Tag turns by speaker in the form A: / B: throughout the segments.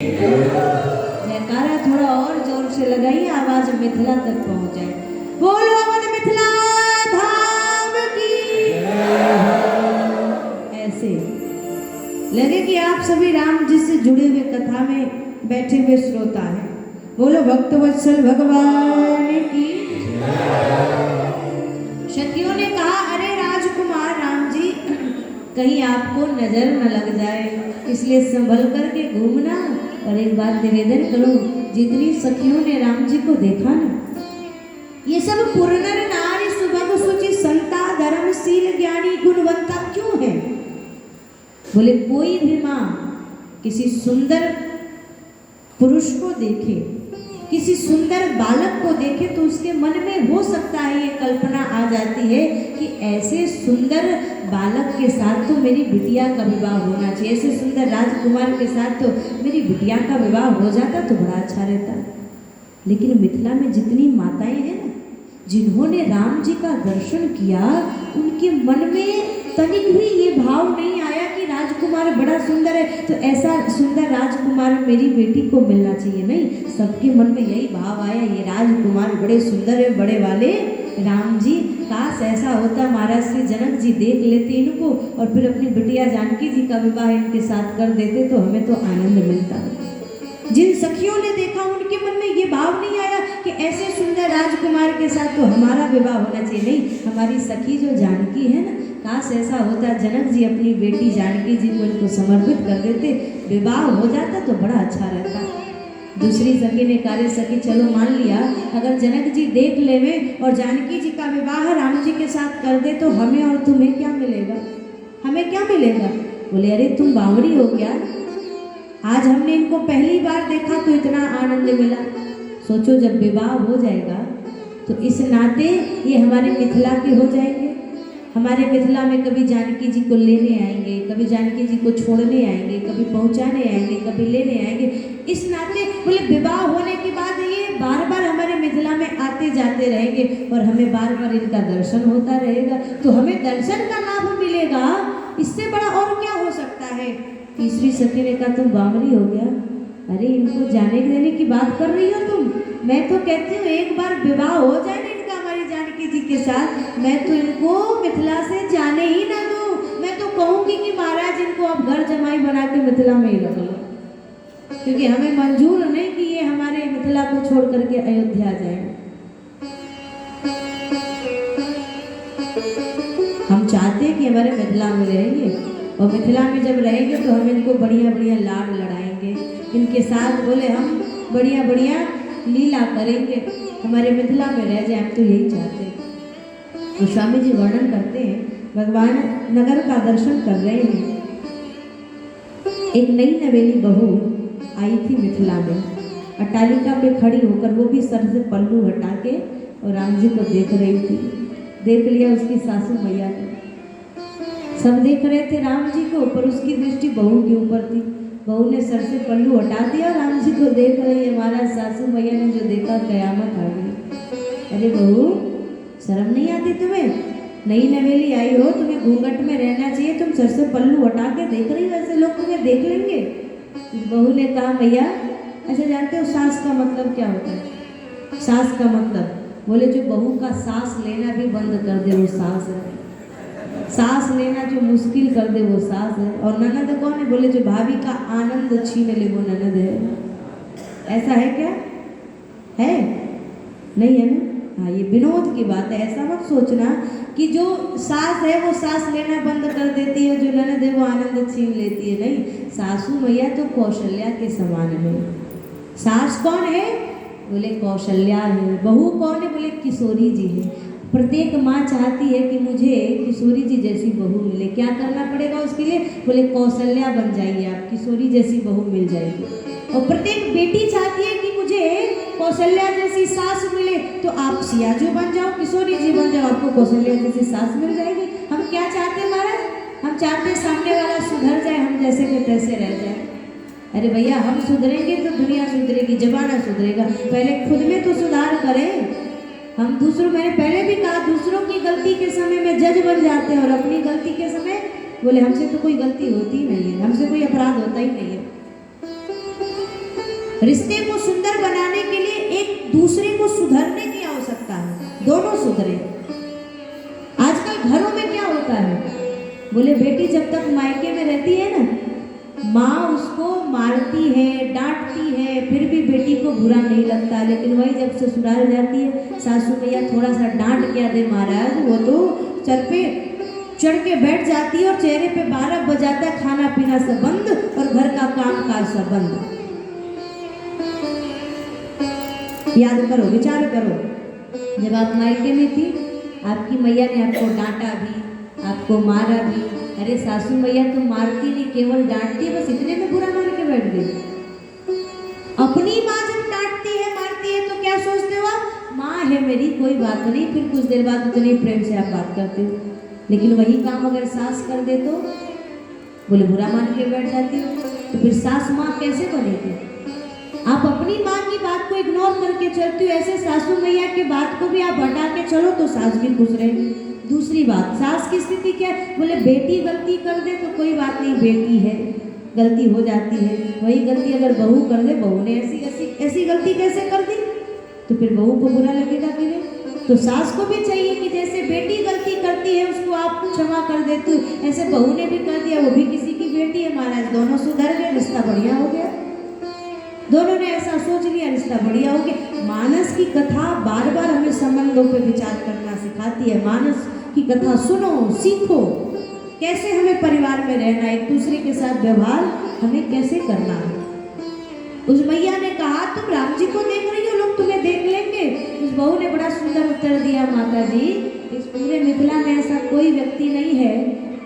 A: जयकारा थोड़ा और जोर से लगाइए, आवाज मिथिला तक पहुंच जाए। बोलो अवध मिथिला धाम की। ऐसे लगे कि आप सभी राम जी से जुड़े हुए कथा में बैठे हुए श्रोता हैं। बोलो भक्तवत्सल भगवान की। शकियों ने कहा, अरे राजकुमार राम जी, कहीं आपको नजर न लग जाए, इसलिए संभल करके घूमना। और एक बात निवेदन करूं, जितनी सखियों ने राम जी को देखा ना, ये सब पुरनर नारी सुभग सुचि संता धर्मशील ज्ञानी गुणवंता क्यों है? बोले कोई भी माँ किसी सुंदर पुरुष को देखे, किसी सुंदर बालक को देखे तो उसके मन में हो सकता है ये कल्पना आ जाती है कि ऐसे सुंदर बालक के साथ तो मेरी बिटिया का विवाह होना चाहिए, ऐसे सुंदर राजकुमार के साथ तो मेरी बिटिया का विवाह हो जाता तो बड़ा अच्छा रहता। लेकिन मिथिला में जितनी माताएं हैं ना, जिन्होंने राम जी का दर्शन किया, उनके मन में तनिक भी ये भाव नहीं आया कि राजकुमार बड़ा सुंदर है तो ऐसा सुंदर राजकुमार मेरी बेटी को मिलना चाहिए। नहीं, सबके मन में यही भाव आया, ये राजकुमार बड़े सुंदर है, बड़े वाले राम जी, काश ऐसा होता महाराज श्री जनक जी देख लेते इनको और फिर अपनी बिटिया जानकी जी का विवाह इनके साथ कर देते तो हमें तो आनंद मिलता। जिन सखियों ने देखा उनके मन में ये भाव नहीं आया कि ऐसे सुंदर राजकुमार के साथ तो हमारा विवाह होना चाहिए। नहीं, हमारी सखी जो जानकी है ना, काश ऐसा होता जनक जी अपनी बेटी जानकी जी को इनको समर्पित कर देते, विवाह हो जाता तो बड़ा अच्छा रहता। दूसरी सखी ने कहा, सखी चलो मान लिया, अगर जनक जी देख लेवे और जानकी जी का विवाह राम जी के साथ कर दे तो हमें और तुम्हें क्या मिलेगा? हमें क्या मिलेगा? बोले अरे तुम बावरी हो क्या? आज हमने इनको पहली बार देखा तो इतना आनंद मिला, सोचो जब विवाह हो जाएगा तो इस नाते ये हमारे मिथिला के हो जाएंगे। हमारे मिथिला में कभी जानकी जी को लेने आएंगे, कभी जानकी जी को छोड़ने आएंगे, कभी पहुंचाने आएंगे, कभी लेने आएंगे। इस नाते बोले विवाह होने के बाद ये बार बार हमारे मिथिला में आते जाते रहेंगे और हमें बार बार इनका दर्शन होता रहेगा, तो हमें दर्शन का लाभ मिलेगा, इससे बड़ा और क्या हो सकता है? तीसरी सखी ने कहा, तुम बावरी हो गया? अरे इनको जाने देने की बात कर रही हो तुम? मैं तो कहती हूँ एक बार विवाह हो जाए ना इनका हमारी जानकी जी के साथ, मैं तो इनको मिथिला से जाने ही ना दूँ। मैं तो कहूँगी कि महाराज इनको आप घर जमाई बना के मिथिला में ही रख लो, क्योंकि हमें मंजूर नहीं कि ये हमारे मिथिला को छोड़ करके अयोध्या जाए। हम चाहते हैं कि हमारे मिथिला में रहेंगे और मिथिला में जब रहेंगे तो हम इनको बढ़िया बढ़िया लाड लड़ाएंगे, इनके साथ बोले हम बढ़िया बढ़िया लीला करेंगे, हमारे मिथिला में रह जाए, हम तो यही चाहते हैं। तो स्वामी जी वर्णन करते हैं, भगवान नगर का दर्शन कर रहे हैं, एक नई नवेली बहू आई थी मिथिला में, अट्टालिका पे खड़ी होकर वो भी सर से पल्लू हटा के और राम जी को देख रही थी। देख लिया उसकी सासू मैया ने, सब देख रहे थे राम जी को, पर उसकी दृष्टि बहू के ऊपर थी। बहू ने सर से पल्लू हटा दिया, राम जी को देख रही है। हमारा सासू मैया ने जो देखा कयामत आ गई। अरे बहू शर्म नहीं आती तुम्हें? नई नवेली आई हो, तुम्हें घूंघट में रहना चाहिए, तुम सर से पल्लू हटा के देख रही हो, ऐसे लोग तुम्हें देख लेंगे। बहू ने कहा, मैया अच्छा जानते हो सास का मतलब क्या होता है? सास का मतलब बोले जो बहू का सांस लेना भी बंद कर दे वो सास है, सांस लेना जो मुश्किल कर दे वो सास है। और ननद कौन है? बोले जो भाभी का आनंद छीन ले वो ननद है। ऐसा है क्या? है? नहीं है ना? हाँ, ये विनोद की बात है, ऐसा मत सोचना कि जो सास है वो सांस लेना बंद कर देती है, जो ननद है वो आनंद छीन लेती है। नहीं, सासू मैया तो कौशल्या के समान है। सास कौन है? बोले कौशल्या है। बहू कौन है? बोले किशोरी जी है। प्रत्येक माँ चाहती है कि मुझे किशोरी जी जैसी बहू मिले। क्या करना पड़ेगा उसके लिए? बोले कौशल्या बन जाइए आप, किशोरी जैसी बहू मिल जाएगी। और प्रत्येक बेटी चाहती है कि मुझे कौशल्या जैसी सास मिले, तो आप सियाजू बन जाओ, किशोरी जी बन जाओ, आपको कौशल्या जैसी सास मिल जाएगी। हम क्या चाहते हैं महाराज? हम चाहते हैं सामने वाला सुधर जाए, हम जैसे के तैसे रह जाए। अरे भैया हम सुधरेंगे तो दुनिया सुधरेगी, जमाना सुधरेगा। पहले खुद में तो सुधार करें। हम दूसरों, मैंने पहले भी कहा, दूसरों की गलती के समय में जज बन जाते हैं और अपनी गलती के समय बोले हमसे तो कोई गलती होती ही नहीं है, हमसे कोई अपराध होता ही नहीं है। रिश्ते को सुंदर बनाने के लिए एक दूसरे को सुधरने की आवश्यकता है, दोनों सुधरे। आजकल घरों में क्या होता है, बोले बेटी जब तक मायके में रहती है ना, माँ उसको मारती है, डांटती है, फिर भी बेटी को बुरा नहीं लगता। लेकिन वही जब ससुराल जाती है, सासू मैया थोड़ा सा डांट क्या दे महाराज, वो तो सर पे चढ़ के बैठ जाती है और चेहरे पे 12 बजाता है, खाना पीना सब बंद और घर का काम काज सब बंद। याद करो, विचार करो, जब आप मायके में थी, आपकी मैया ने आपको डांटा भी, आपको मारा भी। अरे सासू मैया तो मारती नहीं, केवल डांटती, बस इतने में बुरा मान के बैठ गई। अपनी माँ जब डांटती है, मारती है, तो क्या सोचते हो आप, माँ है मेरी, कोई बात नहीं, फिर कुछ देर बाद उतने प्रेम से आप बात करते हो। लेकिन वही काम अगर सास कर दे तो बोले बुरा मान के बैठ जाती हो, तो फिर सास माँ कैसे बनेगी? आप अपनी माँ की बात को इग्नोर करके चलती हो, ऐसे सासू मैया के बात को भी आप हटा के चलो तो सास भी खुश रहेगी। दूसरी बात, सास की स्थिति क्या है, बोले बेटी गलती कर दे तो कोई बात नहीं, बेटी है, गलती हो जाती है। वही गलती अगर बहू कर दे, बहू ने ऐसी गलती कैसे कर दी, तो फिर बहू को बुरा लगेगा कि नहीं? तो सास को भी चाहिए कि जैसे बेटी गलती करती है उसको आप क्षमा कर देते हो, ऐसे बहू ने भी कर दिया, वो भी किसी की बेटी है महाराज, दोनों सुधर गए, रिश्ता बढ़िया हो गया। दोनों ने ऐसा सोच लिया, रिश्ता बढ़िया हो गया। मानस की कथा बार बार हमें संबंधों पे विचार करना सिखाती है। मानस की कथा सुनो, सीखो, कैसे हमें परिवार में रहना, एक दूसरे के साथ व्यवहार हमें कैसे करना है। उस मैया ने कहा तुम राम जी को देख रही हो, लोग तुम्हें देख लेंगे। उस बहू ने बड़ा सुंदर उत्तर दिया, माता जी इस पूरे मिथिला में ऐसा कोई व्यक्ति नहीं है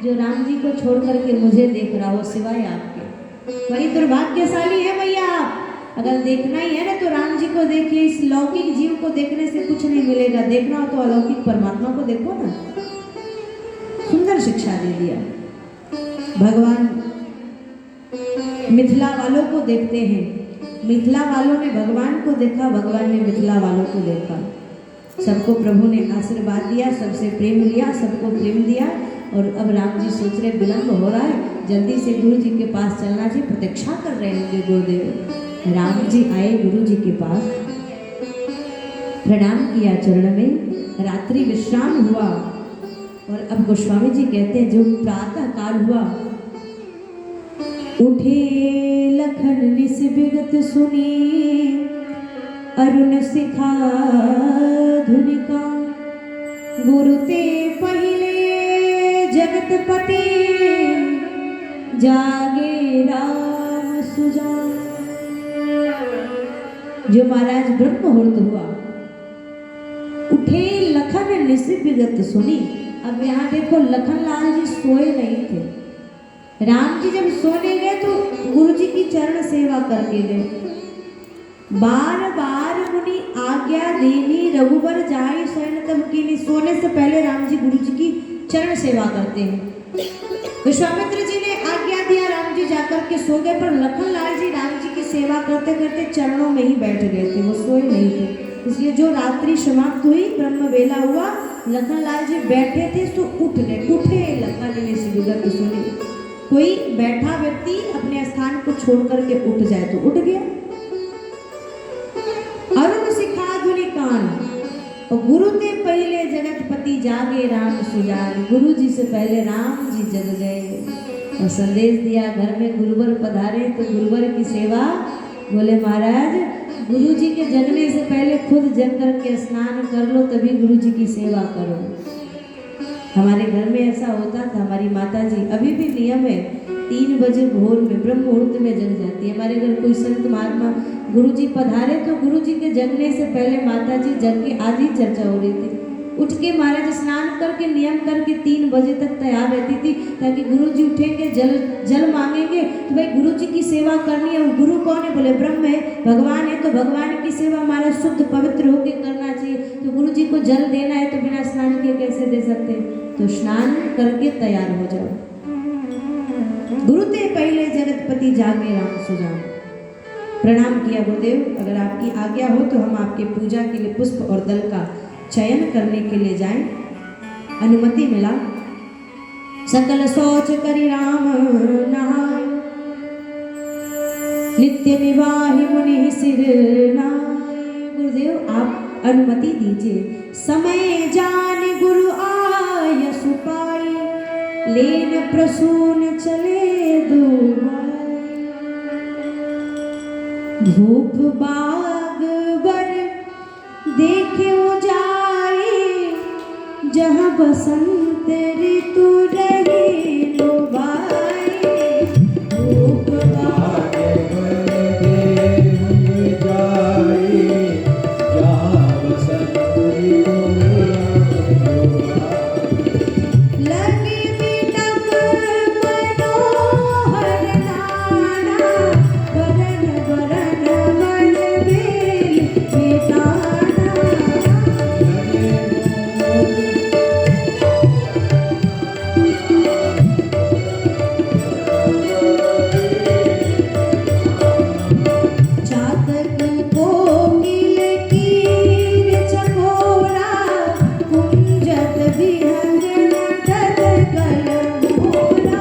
A: जो राम जी को छोड़ करके मुझे देख रहा हो सिवाय आपके। बड़ी दुर्भाग्यशाली है मैया आप। अगर देखना ही है ना तो राम जी को देखिए, इस लौकिक जीव को देखने से कुछ नहीं मिलेगा, देखना हो तो अलौकिक परमात्मा को देखो ना। सुंदर शिक्षा दे दिया। भगवान मिथिला वालों को देखते हैं, मिथिला वालों ने भगवान को देखा, भगवान ने मिथिला वालों को देखा। सबको प्रभु ने आशीर्वाद दिया, सबसे प्रेम लिया, सबको प्रेम दिया। और अब राम जी सोच रहे विलंब हो रहा है, जल्दी से गुरु जी के पास चलना चाहिए, प्रतीक्षा कर रहे होंगे गुरुदेव। राम जी आए गुरु जी के पास, प्रणाम किया चरण में, रात्रि विश्राम हुआ। और अब गोस्वामी जी कहते हैं जो प्रातः काल हुआ, उठे लखन निस विगत सुनी, अरुण शिखा धुनिका, गुरु ते पहिले जगत पति, जागे राम सुजान। जो महाराज ब्रह्म मुहूर्त हुआ, उठे लखन निस विगत सुनी। अब यहाँ देखो लखन लाल जी सोए नहीं थे। राम जी जब सोने गए तो गुरु जी की चरण सेवा करके गए। बार बार मुनि आज्ञा देनी, रघुबर जाए शरण तब कीनी। सोने से पहले राम जी गुरु जी की चरण सेवा करते हैं। विश्वामित्र जी ने आज्ञा दिया, राम जी जाकर के सो गए, पर लखन लाल जी राम जी की सेवा करते करते चरणों में ही बैठ गए थे, वो सोए नहीं थे। इसलिए जो रात्रि समाप्त हुई, ब्रह्म वेला हुआ, लखन लाल जी बैठे थे तो उठ गए। उठे लखन निस विगत सुनी। कोई बैठा व्यक्ति अपने स्थान को छोड़ करके उठ जाए तो उठ गया। अरुण शिखा धुनि कान, और गुरु ते पहले जगतपति, जागे राम सुजान। गुरु जी से पहले राम जी जग गए और संदेश दिया, घर में गुरुवर पधारे तो गुरुवर की सेवा। बोले महाराज गुरु जी के जगने से पहले खुद जग करके स्नान कर लो, तभी गुरु जी की सेवा करो। हमारे घर में ऐसा होता था, हमारी माता जी, अभी भी नियम है, 3 बजे भोर में ब्रह्म मुहूर्त में जग जाती है। हमारे घर कोई संत महात्मा गुरु जी पधारे तो गुरु जी के जगने से पहले माता जी जग के आज ही चर्चा हो रही थी। उठ के महाराज स्नान करके नियम करके 3 बजे तक तैयार रहती थी, ताकि गुरु जी उठेंगे, जल मांगेंगे तो भाई गुरु जी की सेवा करनी है। गुरु कौन है? बोले ब्रह्म है, भगवान है, तो भगवान की सेवा हमारा शुद्ध पवित्र होकर करना चाहिए। तो गुरु जी को जल देना है तो बिना स्नान किए कैसे दे सकते? तो स्नान करके तैयार हो जाओ। गुरु ते पहले जगतपति, जागे राम सुजान। प्रणाम किया गुरुदेव, अगर आपकी आज्ञा हो तो हम आपके पूजा के लिए पुष्प और दल का चयन करने के लिए जाएं। अनुमति मिला। सकल सोच करि राम नहाय, नित्य नित्य निवाहि मुनि सिर नाय। गुरुदेव आप अनुमति दीजिए, समय जान गुरु आय सुपाई, लेन प्रसून चले दुआई। धूप बाग बर देखे जाए, जहाँ बसंत ऋतु रही लुभाई। धूप बाग बर देखे जाए, जहाँ बसंत ऋतु रही लुभाई। लगी बिटक मनोहर नाना, बरन बरन मन बेल बेटाना। चातक कोकिल कीर चकोरा, कुंजत विहंग नटत कलमोरा।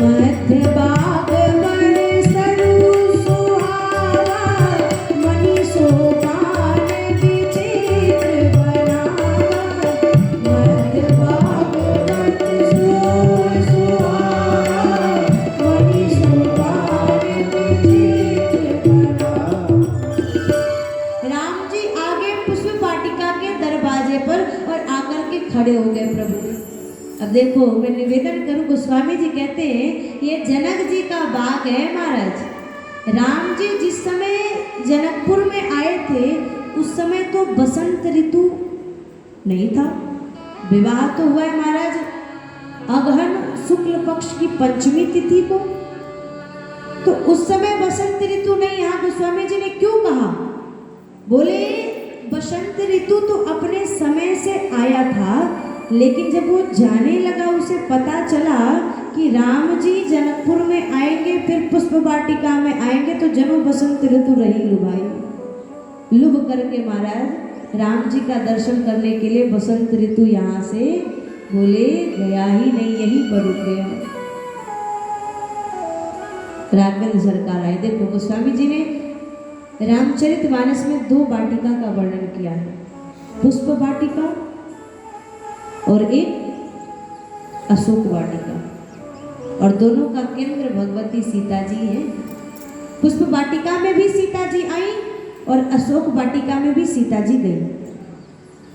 A: मध्य बाग मन सरु सुहावा, मणि सोपान विचित्र बनावा। मध्य बाग मन सरु सुहावा, मणि सोपान विचित्र बनावा। राम जी आगे पुष्प वाटिका के दरवाजे पर और आकर के खड़े हो गए प्रभु। अब देखो, मैं निवेदन करूं, गोस्वामी जी कहते हैं ये जनक जी का बाग है महाराज। राम जी जिस समय जनकपुर में आए थे उस समय तो बसंत ऋतु नहीं था, विवाह तो हुआ है महाराज अगहन शुक्ल पक्ष की पंचमी तिथि को। तो उस समय बसंत ऋतु नहीं। यहाँ गोस्वामी जी ने क्यों कहा? बोले बसंत ऋतु तो अपने समय से आया था, लेकिन जब वो जाने लगा उसे पता चला कि राम जी जनकपुर में आएंगे, फिर पुष्प वाटिका में आएंगे, तो जनो बसंत ऋतु रही लुभाई। लुभ करके महाराज राम जी का दर्शन करने के लिए बसंत ऋतु यहाँ से बोले गया ही नहीं, यहीं पर रुक गया। राघवेंद्र सरकार आए। देखो गोस्वामी जी ने रामचरितमानस में 2 वाटिका का वर्णन किया है, पुष्प वाटिका और एक अशोक वाटिका, और दोनों का केंद्र भगवती सीता जी हैं। पुष्प वाटिका में भी सीता जी आई और अशोक वाटिका में भी सीता जी गई।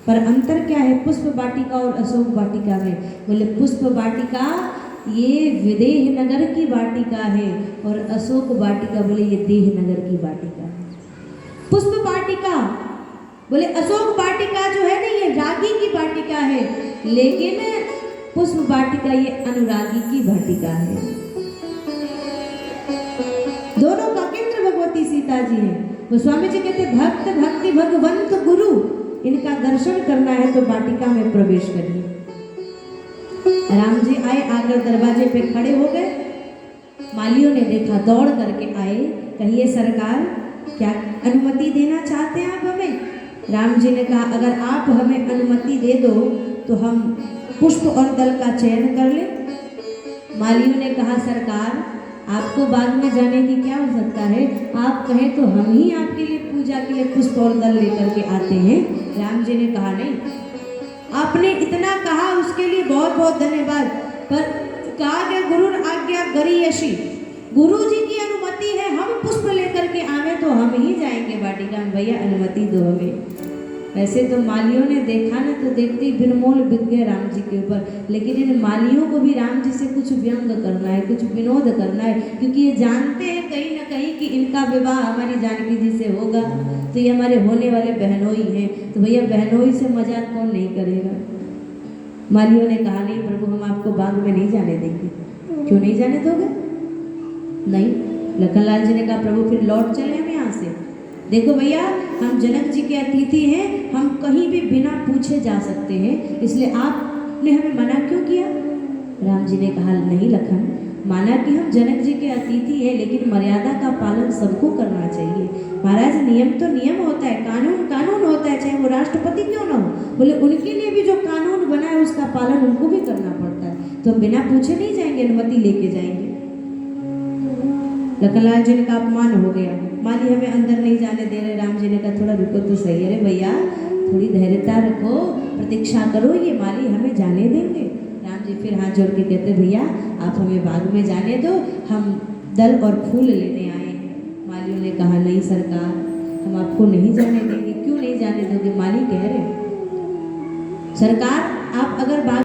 A: पर अंतर क्या है पुष्प वाटिका और अशोक वाटिका में? बोले पुष्प वाटिका ये विदेह नगर की वाटिका है और अशोक वाटिका बोले ये देह नगर की वाटिका है। पुष्प वाटिका बोले अशोक वाटिका जो है ना ये रागी की वाटिका है, लेकिन पुष्प वाटिका ये अनुरागी की वाटिका है। दोनों का केंद्र भगवती सीता जी है। गोस्वामी जी कहते भक्त भक्ति भगवंत गुरु, इनका दर्शन करना है तो वाटिका में प्रवेश करिए। राम जी आए, आकर दरवाजे पे खड़े हो गए। मालियों ने देखा, दौड़ करके आए, कहिए सरकार क्या अनुमति देना चाहते हैं आप हमें? राम जी ने कहा अगर आप हमें अनुमति दे दो तो हम पुष्प और दल का चयन कर ले। मालियों ने कहा सरकार आपको बाग में जाने की क्या आवश्यकता है, आप कहें तो हम ही आपके लिए पूजा के लिए पुष्प और दल लेकर के आते हैं। राम जी ने कहा नहीं, आपने इतना कहा उसके लिए बहुत बहुत धन्यवाद, पर कहा गया गुरु आज्ञा गरीयसी, गुरु जी की अनुमति है हम पुष्प लेकर के आवे तो हम ही जाएंगे वाटिका में, भैया अनुमति दो हमें। वैसे तो मालियों ने देखा ना तो देखते ही बिनमोल बिक गए राम जी के ऊपर, लेकिन इन मालियों को भी राम जी से कुछ व्यंग करना है, कुछ विनोद करना है, क्योंकि ये जानते हैं कहीं ना कहीं कि इनका विवाह हमारी जानकी जी से होगा, तो ये हमारे होने वाले बहनोई हैं, तो भैया बहनोई से मजाक कौन नहीं करेगा। मालियों ने कहा नहीं प्रभु हम आपको बाग में नहीं जाने देंगे। क्यों नहीं जाने दोगे? नहीं। लखनलाल जी ने कहा प्रभु फिर लौट चले हम यहाँ से। देखो भैया हम जनक जी के अतिथि हैं, हम कहीं भी बिना पूछे जा सकते हैं, इसलिए आपने हमें मना क्यों किया? राम जी ने कहा नहीं लखन, माना कि हम जनक जी के अतिथि हैं, लेकिन मर्यादा का पालन सबको करना चाहिए। महाराज नियम तो नियम होता है, कानून कानून होता है, चाहे वो राष्ट्रपति क्यों ना हो। बोले उनके लिए भी जो कानून बना है उसका पालन उनको भी करना पड़ता है, तो हम बिना पूछे नहीं जाएंगे, अनुमति लेके जाएंगे। लखनलाल जी का अपमान हो गया, माली हमें अंदर नहीं जाने दे रहे। राम जी ने कहा थोड़ा रुको तो सही। अरे भैया थोड़ी धैर्यता रखो, प्रतीक्षा करो, ये माली हमें जाने देंगे। राम जी फिर हाथ जोड़ के कहते भैया आप हमें बाग में जाने दो, हम दल और फूल लेने आए हैं। मालियों ने कहा नहीं सरकार, हम आपको नहीं जाने देंगे। क्यों नहीं जाने दोगे? माली कह रहे सरकार आप अगर बाग